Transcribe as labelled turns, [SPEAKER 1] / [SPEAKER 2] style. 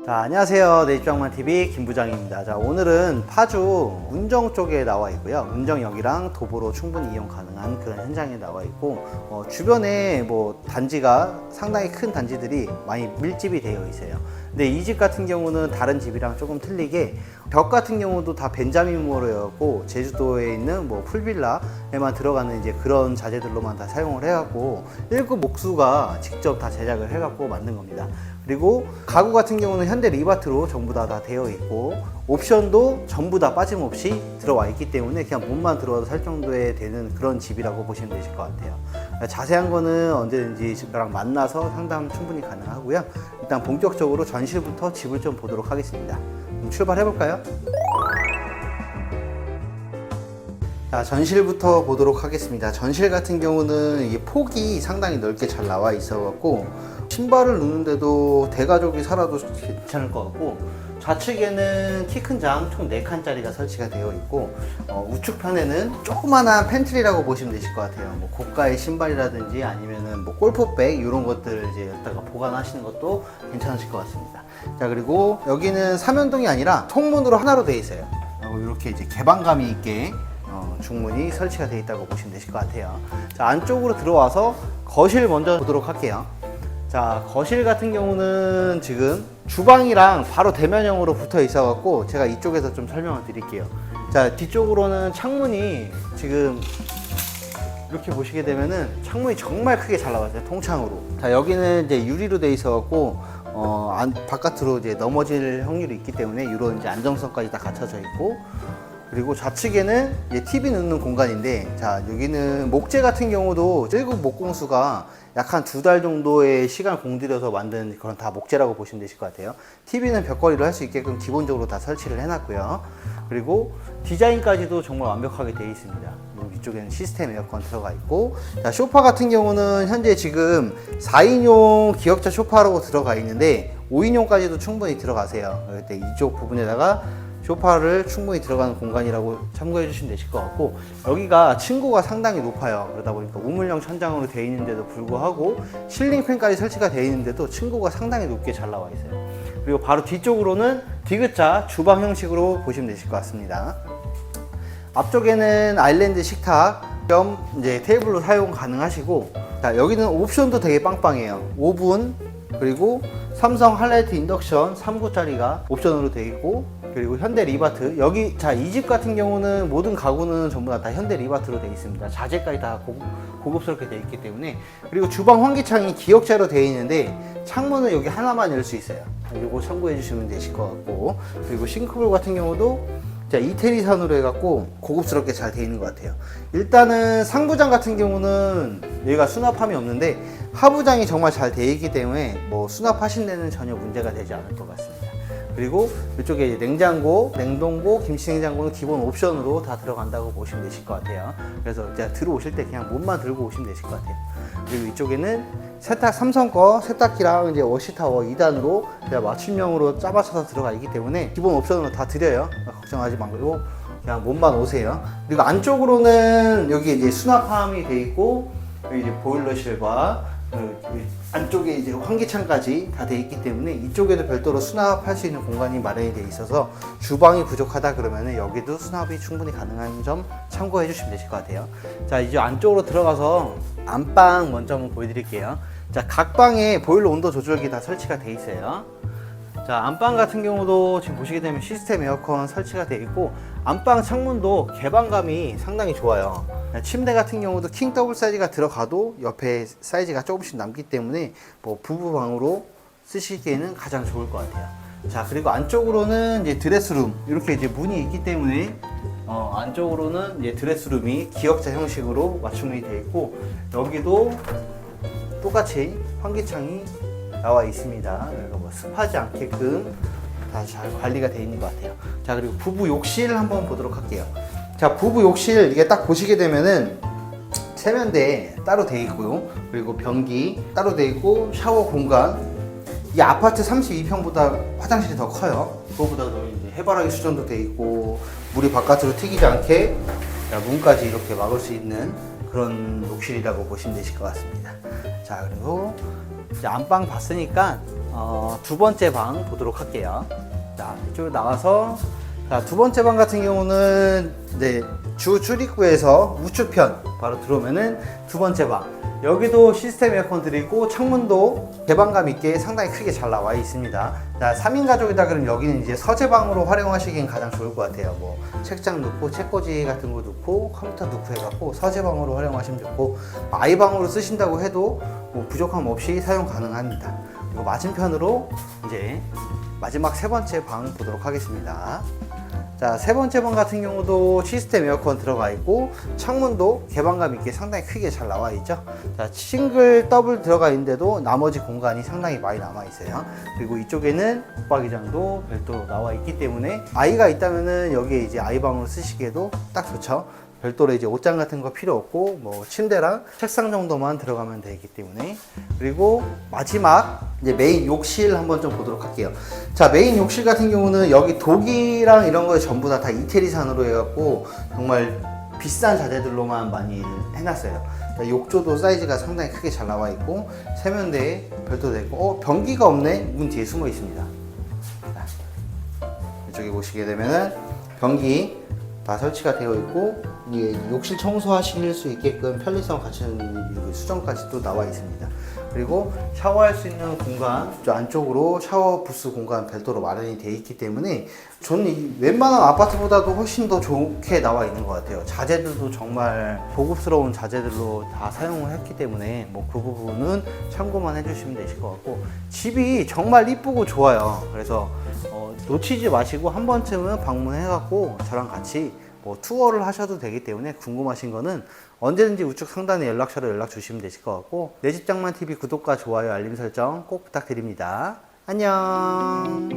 [SPEAKER 1] 자, 안녕하세요. 내 입장만TV 김부장입니다. 자, 오늘은 파주 운정 쪽에 나와 있고요. 운정역이랑 도보로 충분히 이용 가능한 그런 현장에 나와 있고, 주변에 단지가 상당히 큰 단지들이 많이 밀집이 되어 있어요. 근데 이 집 같은 경우는 다른 집이랑 조금 틀리게 벽 같은 경우도 다 벤자민으로였고, 제주도에 있는 풀빌라에만 들어가는 이제 그런 자재들로만 다 사용을 해갖고 1급 목수가 직접 다 제작을 해갖고 만든 겁니다. 그리고 가구 같은 경우는 현대 리바트로 전부 다 되어 있고, 옵션도 전부 다 빠짐없이 들어와 있기 때문에 그냥 문만 들어와도 살 정도에 되는 그런 집이라고 보시면 되실 것 같아요. 자세한 거는 언제든지 저랑 만나서 상담 충분히 가능하고요. 일단 본격적으로 전실부터 집을 좀 보도록 하겠습니다. 그럼 출발해 볼까요? 자, 전실부터 보도록 하겠습니다. 전실 같은 경우는 이게 폭이 상당히 넓게 잘 나와 있어 갖고 신발을 넣는데도 대가족이 살아도 괜찮을 것 같고, 좌측에는 키 큰 장 총 4칸짜리가 설치가 되어 있고, 우측편에는 조그만한 팬트리라고 보시면 되실 것 같아요. 고가의 신발이라든지 아니면은 골프백 이런 것들을 이제 여기다가 보관하시는 것도 괜찮으실 것 같습니다. 자, 그리고 여기는 삼연동이 아니라 통문으로 하나로 되어 있어요. 이렇게 이제 개방감이 있게 중문이 설치가 되어 있다고 보시면 되실 것 같아요. 자, 안쪽으로 들어와서 거실 먼저 보도록 할게요. 자, 거실 같은 경우는 지금 주방이랑 바로 대면형으로 붙어 있어 갖고 제가 이쪽에서 좀 설명을 드릴게요. 자, 뒤쪽으로는 창문이 지금 이렇게 보시게 되면은 창문이 정말 크게 잘 나왔어요. 통창으로. 자, 여기는 이제 유리로 돼 있어 갖고 바깥으로 이제 넘어질 확률이 있기 때문에 이런 이제 안정성까지 다 갖춰져 있고, 그리고 좌측에는 TV 넣는 공간인데, 자, 여기는 목재 같은 경우도 1급 목공수가 약 한 2달 정도의 시간 공들여서 만든 그런 다 목재라고 보시면 되실 것 같아요. TV는 벽걸이로 할 수 있게끔 기본적으로 다 설치를 해놨고요. 그리고 디자인까지도 정말 완벽하게 되어 있습니다. 이쪽에는 시스템 에어컨 들어가 있고, 자, 소파 같은 경우는 현재 지금 4인용 기역자 소파라고 들어가 있는데 5인용까지도 충분히 들어가세요. 그때 이쪽 부분에다가 소파를 충분히 들어가는 공간이라고 참고해 주시면 되실 것 같고, 여기가 층고가 상당히 높아요. 그러다 보니까 우물형 천장으로 되어 있는데도 불구하고 실링팬까지 설치가 되어 있는데도 층고가 상당히 높게 잘 나와 있어요. 그리고 바로 뒤쪽으로는 디귿자 주방 형식으로 보시면 되실 것 같습니다. 앞쪽에는 아일랜드 식탁 겸 이제 테이블로 사용 가능하시고, 자, 여기는 옵션도 되게 빵빵해요. 오븐, 그리고 삼성 하이라이트 인덕션 3구짜리가 옵션으로 되어 있고, 그리고 현대 리바트. 여기, 자, 이 집 같은 경우는 모든 가구는 전부 다 현대 리바트로 되어 있습니다. 자재까지 다 고급스럽게 되어 있기 때문에. 그리고 주방 환기창이 기역자로 되어 있는데 창문은 여기 하나만 열 수 있어요. 이거 참고해 주시면 되실 것 같고, 그리고 싱크볼 같은 경우도 자, 이태리산으로 해갖고 고급스럽게 잘 되어 있는 것 같아요. 일단은 상부장 같은 경우는 여기가 수납함이 없는데 하부장이 정말 잘 되어 있기 때문에 수납하신 데는 전혀 문제가 되지 않을 것 같습니다. 그리고 이쪽에 이제 냉장고, 냉동고, 김치냉장고는 기본 옵션으로 다 들어간다고 보시면 되실 것 같아요. 그래서 이제 들어오실 때 그냥 몸만 들고 오시면 되실 것 같아요. 그리고 이쪽에는 세탁, 삼성 거 세탁기랑 이제 워시타워 2단으로 제가 맞춤형으로 짜맞춰서 들어가 있기 때문에 기본 옵션으로 다 드려요. 걱정하지 말고 그냥 몸만 오세요. 그리고 안쪽으로는 여기 이제 수납함이 돼 있고, 여기 이제 보일러실과 안쪽에 이제 환기창까지 다 돼 있기 때문에 이쪽에도 별도로 수납할 수 있는 공간이 마련이 돼 있어서 주방이 부족하다 그러면 여기도 수납이 충분히 가능한 점 참고해 주시면 되실 것 같아요. 자, 이제 안쪽으로 들어가서 안방 먼저 한번 보여드릴게요. 자, 각 방에 보일러 온도 조절기 다 설치가 돼 있어요. 자, 안방 같은 경우도 지금 보시게 되면 시스템 에어컨 설치가 되어 있고, 안방 창문도 개방감이 상당히 좋아요. 침대 같은 경우도 킹 더블 사이즈가 들어가도 옆에 사이즈가 조금씩 남기 때문에 부부방으로 쓰시기에는 가장 좋을 것 같아요. 자, 그리고 안쪽으로는 이제 드레스룸, 이렇게 이제 문이 있기 때문에 안쪽으로는 이제 드레스룸이 기역자 형식으로 맞춤이 되어 있고, 여기도 똑같이 환기창이 나와 있습니다. 그래서 습하지 않게끔 다 잘 관리가 되어 있는 것 같아요. 자, 그리고 부부 욕실 한번 보도록 할게요. 자, 부부 욕실 이게 딱 보시게 되면은 세면대 따로 되어 있고요. 그리고 변기 따로 되어 있고, 샤워 공간. 이 아파트 32평보다 화장실이 더 커요. 그거보다 더 이제 해바라기 수전도 되어 있고, 물이 바깥으로 튀기지 않게 문까지 이렇게 막을 수 있는 그런 욕실이라고 보시면 되실 것 같습니다. 자, 그리고 이제 안방 봤으니까 두 번째 방 보도록 할게요. 자, 이쪽으로 나와서, 자, 두 번째 방 같은 경우는 네, 주 출입구에서 우측편 바로 들어오면은 두 번째 방. 여기도 시스템 에어컨 들이고 창문도 개방감 있게 상당히 크게 잘 나와 있습니다. 자, 3인 가족이다 그러면 여기는 이제 서재방으로 활용하시기엔 가장 좋을 것 같아요. 뭐 책장 넣고 책꽂이 같은 거 넣고 컴퓨터 넣고 해갖고 서재방으로 활용하시면 좋고, 아이방으로 쓰신다고 해도 뭐 부족함 없이 사용 가능합니다. 그리고 맞은편으로 이제 마지막 세 번째 방 보도록 하겠습니다. 자, 세 번째 방 같은 경우도 시스템 에어컨 들어가 있고 창문도 개방감 있게 상당히 크게 잘 나와 있죠. 자, 싱글 더블 들어가 있는데도 나머지 공간이 상당히 많이 남아 있어요. 그리고 이쪽에는 붙박이장도 별도로 나와 있기 때문에 아이가 있다면은 여기에 이제 아이방으로 쓰시기에도 딱 좋죠. 별도로 이제 옷장 같은 거 필요 없고 뭐 침대랑 책상 정도만 들어가면 되기 때문에. 그리고 마지막 이제 메인 욕실 한번 좀 보도록 할게요. 자, 메인 욕실 같은 경우는 여기 독이랑 이런 거에 전부 다 이태리산으로 해갖고 정말 비싼 자재들로만 많이 해놨어요. 욕조도 사이즈가 상당히 크게 잘 나와 있고 세면대에 별도로 되고, 변기가 없네. 문 뒤에 숨어 있습니다. 자, 이쪽에 보시게 되면은 변기 다 설치가 되어 있고, 이게 욕실 청소하실 수 있게끔 편리성 갖춘 수정까지도 나와 있습니다. 그리고 샤워할 수 있는 공간, 저 안쪽으로 샤워 부스 공간 별도로 마련이 되어 있기 때문에 저는 웬만한 아파트보다도 훨씬 더 좋게 나와 있는 것 같아요. 자재들도 정말 고급스러운 자재들로 다 사용을 했기 때문에 뭐 그 부분은 참고만 해주시면 되실 것 같고, 집이 정말 이쁘고 좋아요. 그래서 놓치지 마시고 한 번쯤은 방문해갖고 저랑 같이 뭐 투어를 하셔도 되기 때문에 궁금하신 거는 언제든지 우측 상단에 연락처로 연락 주시면 되실 것 같고, 내 집장만 TV 구독과 좋아요, 알림 설정 꼭 부탁드립니다. 안녕.